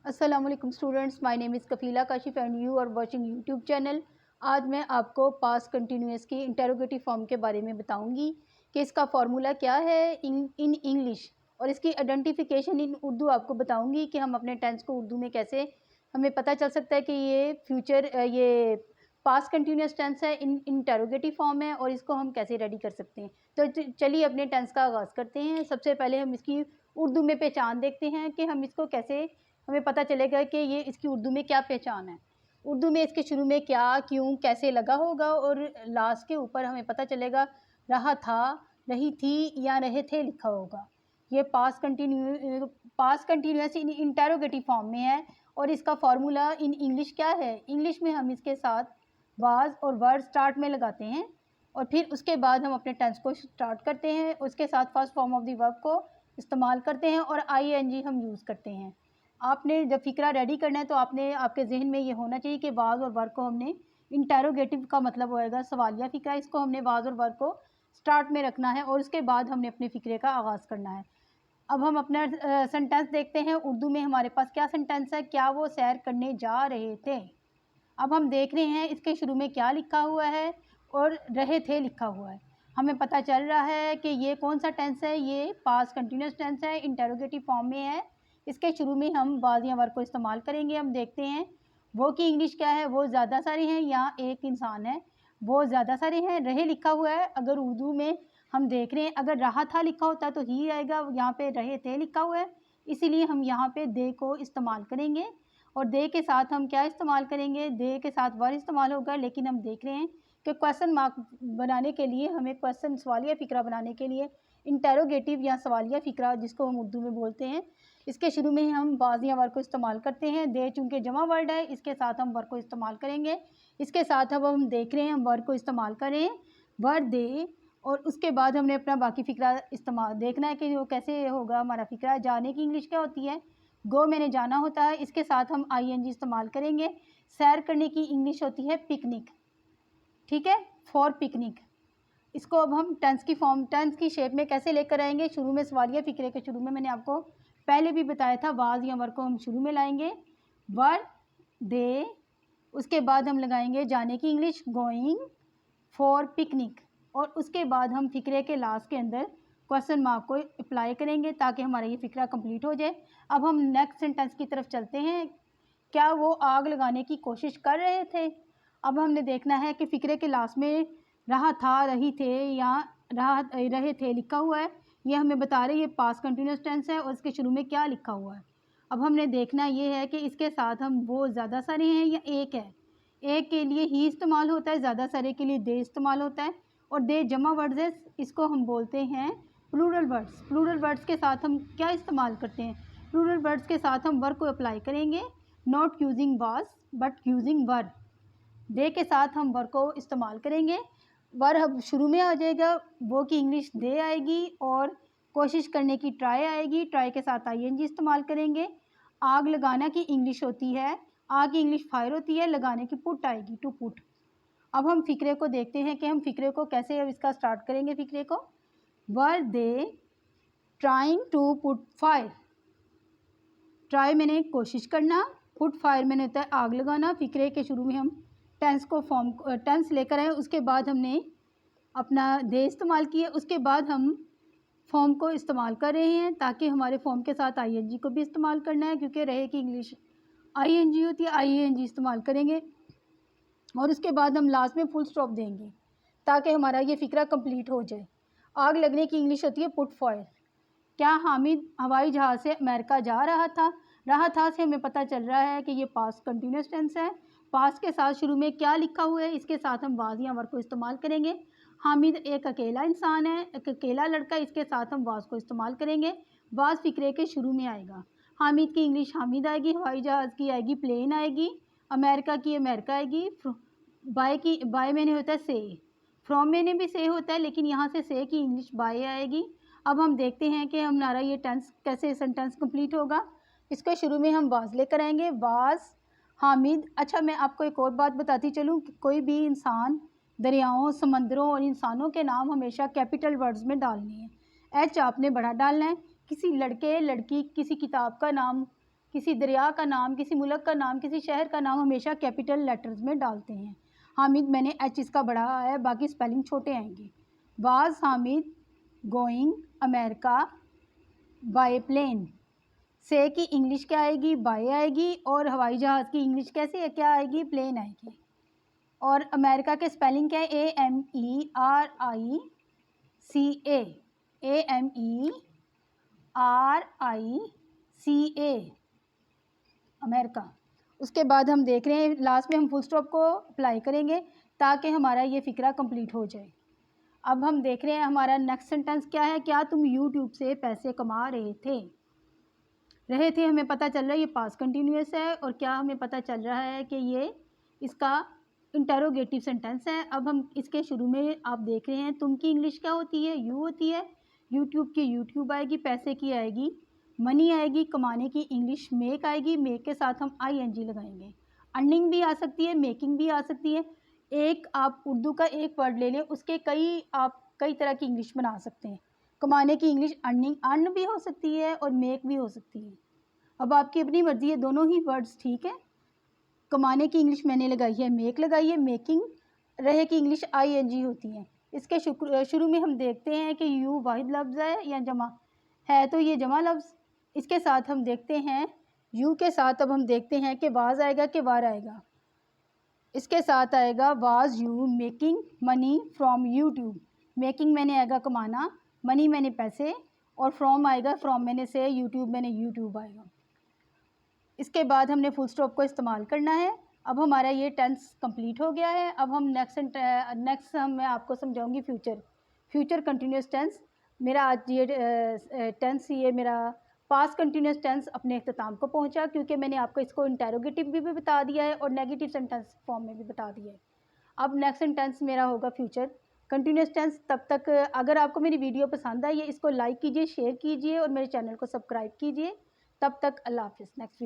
अस्सलामुअलैकुम students, my name is Kafeela Kashif and you are watching YouTube channel. आज मैं आपको पास्ट कंटिन्यूअस की इंटरोगेटिव फॉर्म के बारे में बताऊंगी कि इसका फार्मूला क्या है इन इंग्लिश और इसकी आइडेंटिफिकेशन इन उर्दू आपको बताऊंगी कि हम अपने टेंस को उर्दू में कैसे हमें पता चल सकता है कि ये पास्ट कंटिन्यूअस टेंस है, इन इंटरोगेटिव फॉर्म है और इसको हम कैसे रेडी कर सकते हैं। तो चलिए अपने टेंस का आगाज़ करते हैं। सबसे पहले हम इसकी उर्दू में पहचान देखते हैं कि हम इसको कैसे हमें पता चलेगा कि ये इसकी उर्दू में क्या पहचान है। उर्दू में इसके शुरू में क्या, क्यों, कैसे लगा होगा और लास्ट के ऊपर हमें पता चलेगा रहा था, रही थी या रहे थे लिखा होगा। ये पास्ट कंटिन्यूअस इन इंटेरोगेटिव फॉर्म में है और इसका फार्मूला इन इंग्लिश क्या है। इंग्लिश में हम इसके साथ वाज और वर्ड स्टार्ट में लगाते हैं और फिर उसके बाद हम अपने टेंस को स्टार्ट करते हैं, उसके साथ first form of the verb को इस्तेमाल करते हैं और ING हम यूज़ करते हैं। आपने जब फ़िक्रा रेडी करना है तो आपके ज़हन में ये होना चाहिए कि वाज और वर्ब को हमने इंटेरोगेटिव का मतलब होएगा सवालिया फ़िक्रा, इसको हमने वाज और वर्ब को स्टार्ट में रखना है और उसके बाद हमने अपने फ़िक्रे का आगाज़ करना है। अब हम अपना सेंटेंस देखते हैं। उर्दू में हमारे पास क्या सेंटेंस है, क्या वो सैर करने जा रहे थे। अब हम देख रहे हैं इसके शुरू में क्या लिखा हुआ है और रहे थे लिखा हुआ है। हमें पता चल रहा है कि ये कौन सा टेंस है, ये पास्ट कंटिन्यूअस टेंस है, इंटेरोगेटिव फॉर्म में है। इसके शुरू में हम वाज या वर्ब को इस्तेमाल करेंगे। हम देखते हैं वो की इंग्लिश क्या है, वो ज़्यादा सारे हैं या एक इंसान है। वो ज़्यादा सारे हैं, रहे लिखा हुआ है। अगर उर्दू में हम देख रहे हैं, अगर रहा था लिखा होता तो ही आएगा, यहाँ पे रहे थे लिखा हुआ है, इसीलिए हम यहाँ पे दे को इस्तेमाल करेंगे। और दे के साथ हम क्या इस्तेमाल करेंगे, दे के साथ वर्ब इस्तेमाल होगा। लेकिन हम देख रहे हैं कि क्वेश्चन मार्क बनाने के लिए, हमें क्वेश्चन सवालिया फ़िक्रा बनाने के लिए इंटेरोगेटिव या सवालिया फ़िक्रा जिसको हम उर्दू में बोलते हैं, इसके शुरू में हम वाज या वर्ब को इस्तेमाल करते हैं। दे चूँकि जमा वर्ड है, इसके साथ हम वर्ब को इस्तेमाल करेंगे। इसके साथ अब हम देख रहे हैं हम वर्ब को इस्तेमाल करें, वर्ब दे और उसके बाद हमने अपना बाकी फ़िक्रा इस्तेमाल देखना है कि वो कैसे होगा हमारा फ़िक्रा। जाने की इंग्लिश क्या होती है, गो मैंने जाना होता है, इसके साथ हम ING इस्तेमाल करेंगे। सैर करने की इंग्लिश होती है पिकनिक, ठीक है, फॉर पिकनिक। इसको अब हम टेंस की शेप में कैसे लेकर आएंगे। शुरू में सवालिया फ़िक्रे के शुरू में मैंने आपको पहले भी बताया था, वाज या वर्ब को हम शुरू में लाएंगे, वर्ब दे, उसके बाद हम लगाएंगे जाने की इंग्लिश गोइंग फॉर पिकनिक और उसके बाद हम फ़िक्रे के लास्ट के अंदर क्वेश्चन मार्क को अप्लाई करेंगे ताकि हमारा ये फ़िक्रा कंप्लीट हो जाए। अब हम नेक्स्ट सेंटेंस की तरफ चलते हैं। क्या वो आग लगाने की कोशिश कर रहे थे। अब हमने देखना है कि फ़िक्रे के लास्ट में रहा था, रही थे या रहे थे लिखा हुआ है, ये हमें बता रही है पास्ट कंटिन्यूअस टेंस है और इसके शुरू में क्या लिखा हुआ है। अब हमने देखना ये है कि इसके साथ हम वो ज़्यादा सारे हैं या एक है। एक के लिए ही इस्तेमाल होता है, ज़्यादा सारे के लिए दे इस्तेमाल होता है और दे जमा वर्ड्स है, इसको हम बोलते हैं प्लूरल वर्ड्स। प्लूरल वर्ड्स के साथ हम क्या इस्तेमाल करते हैं, प्लूरल वर्ड्स के साथ हम वर्ब को अप्लाई करेंगे, not using was but using were. They के साथ हम वर्ब को इस्तेमाल करेंगे, वर अब शुरू में आ जाएगा, वो की इंग्लिश दे आएगी और कोशिश करने की ट्राई आएगी, ट्राई के साथ ING इस्तेमाल करेंगे। आग लगाना की इंग्लिश होती है, आग की इंग्लिश फायर होती है, लगाने की पुट आएगी, टू पुट। अब हम फ़िक्रे को देखते हैं कि हम फ़िक्रे को कैसे अब इसका स्टार्ट करेंगे। फ़िक्रे को were they trying to put fire, try मैंने कोशिश करना, पुट फायर मैंने होता है आग लगाना। फ़िक्रे के शुरू में हम टेंस लेकर आए, उसके बाद हमने अपना दे इस्तेमाल किया, उसके बाद हम फॉर्म को इस्तेमाल कर रहे हैं ताकि हमारे फॉर्म के साथ ING को भी इस्तेमाल करना है क्योंकि रहे की इंग्लिश ING होती है, ING इस्तेमाल करेंगे और उसके बाद हम लास्ट में फुल स्टॉप देंगे ताकि हमारा ये फ़िक्रा कंप्लीट हो जाए। आग लगने की इंग्लिश होती है पुट फायर। क्या हामिद हवाई जहाज़ से अमेरिका जा रहा था। रहा था से हमें पता चल रहा है कि ये पास्ट कंटिन्यूअस टेंस है। पास्ट के साथ शुरू में क्या लिखा हुआ है, इसके साथ हम वाज या वर्ब को इस्तेमाल करेंगे। हामिद एक अकेला इंसान है, एक अकेला लड़का, इसके साथ हम वाज को इस्तेमाल करेंगे। वाज फ़िक्रे के शुरू में आएगा। हामिद की इंग्लिश हामिद आएगी, हवाई जहाज़ की आएगी प्लेन आएगी, अमेरिका की अमेरिका आएगी। बाय मैंने होता है से, फ्रॉम मैंने भी से होता है लेकिन यहाँ से की इंग्लिश बाय आएगी। अब हम देखते हैं कि हमारा ये टेंस कैसे सेंटेंस कंप्लीट होगा। इसके शुरू में हम वाज लेकर आएंगे, वाज हामिद। अच्छा, मैं आपको एक और बात बताती चलूँ कि कोई भी इंसान, दरियाओं, समंदरों और इंसानों के नाम हमेशा कैपिटल वर्ड्स में डालने हैं। H आपने बड़ा डालना है। किसी लड़के लड़की, किसी किताब का नाम किसी दरिया का नाम, किसी मुल्क का नाम, किसी शहर का नाम हमेशा कैपिटल लेटर्स में डालते हैं। हामिद मैंने एच इसका बड़ा है, बाकी स्पेलिंग छोटे आएंगे। Was Hamid going America by plane. से की इंग्लिश क्या आएगी? बाय आएगी। और हवाई जहाज़ की इंग्लिश कैसे है, क्या आएगी? प्लेन आएगी। और अमेरिका के स्पेलिंग क्या है? AMERICA America. उसके बाद हम देख रहे हैं लास्ट में हम फुल स्टॉप को अप्लाई करेंगे ताकि हमारा ये फ़िक्रा कंप्लीट हो जाए। अब हम देख रहे हैं हमारा नेक्स्ट सेंटेंस क्या है। क्या तुम यूट्यूब से पैसे कमा रहे थे? हमें पता चल रहा है ये पास्ट कंटिन्यूअस है। और क्या हमें पता चल रहा है कि ये इसका इंटरोगेटिव सेंटेंस है। अब हम इसके शुरू में आप देख रहे हैं तुम की इंग्लिश क्या होती है? यू होती है। यूट्यूब की यूट्यूब आएगी, पैसे की आएगी मनी आएगी, कमाने की इंग्लिश मेक आएगी, मेक के साथ हम ING लगाएंगे। अर्निंग भी आ सकती है, मेकिंग भी आ सकती है। एक आप उर्दू का एक वर्ड ले लें, उसके कई तरह की इंग्लिश बना सकते हैं। कमाने की इंग्लिश अर्निंग, अर्न भी हो सकती है और मेक भी हो सकती है। अब आपकी अपनी मर्ज़ी है, दोनों ही वर्ड्स ठीक है। कमाने की इंग्लिश मैंने लगाई है, मेक लगाई है। मेकिंग रहे की इंग्लिश ING होती है। इसके शुरू में हम देखते हैं कि यू वाहिद लफ्ज़ है या जमा है, तो ये जमा लफ्ज़। इसके साथ हम देखते हैं यू के साथ अब हम देखते हैं कि वाज आएगा कि वार आएगा। इसके साथ आएगा was you making money from YouTube. Making मैंने आएगा कमाना, मनी मैंने पैसे, और फ्रॉम आएगा, फ्रॉम मैंने से, यूट्यूब मैंने यूट्यूब आएगा। इसके बाद हमने फुल स्टॉप को इस्तेमाल करना है। अब हमारा ये टेंस कंप्लीट हो गया है। अब हम नेक्स्ट मैं आपको समझाऊंगी फ्यूचर कंटिन्यूस टेंस। मेरा आज ये टेंस, ये मेरा पास्ट कंटिन्यूस टेंस अपने अख्ताम को पहुंचा, क्योंकि मैंने आपको इसको इंटेरोगेटिव भी बता दिया है और नेगेटिव सेंटेंस फॉर्म में भी बता दिया है। अब नेक्स्ट सेंटेंस मेरा होगा फ्यूचर कंटिन्यूस टेंस। तब तक अगर आपको मेरी वीडियो पसंद आई है, इसको लाइक कीजिए, शेयर कीजिए और मेरे चैनल को सब्सक्राइब कीजिए। तब तक अल्लाह हाफ़िज़। नेक्स्ट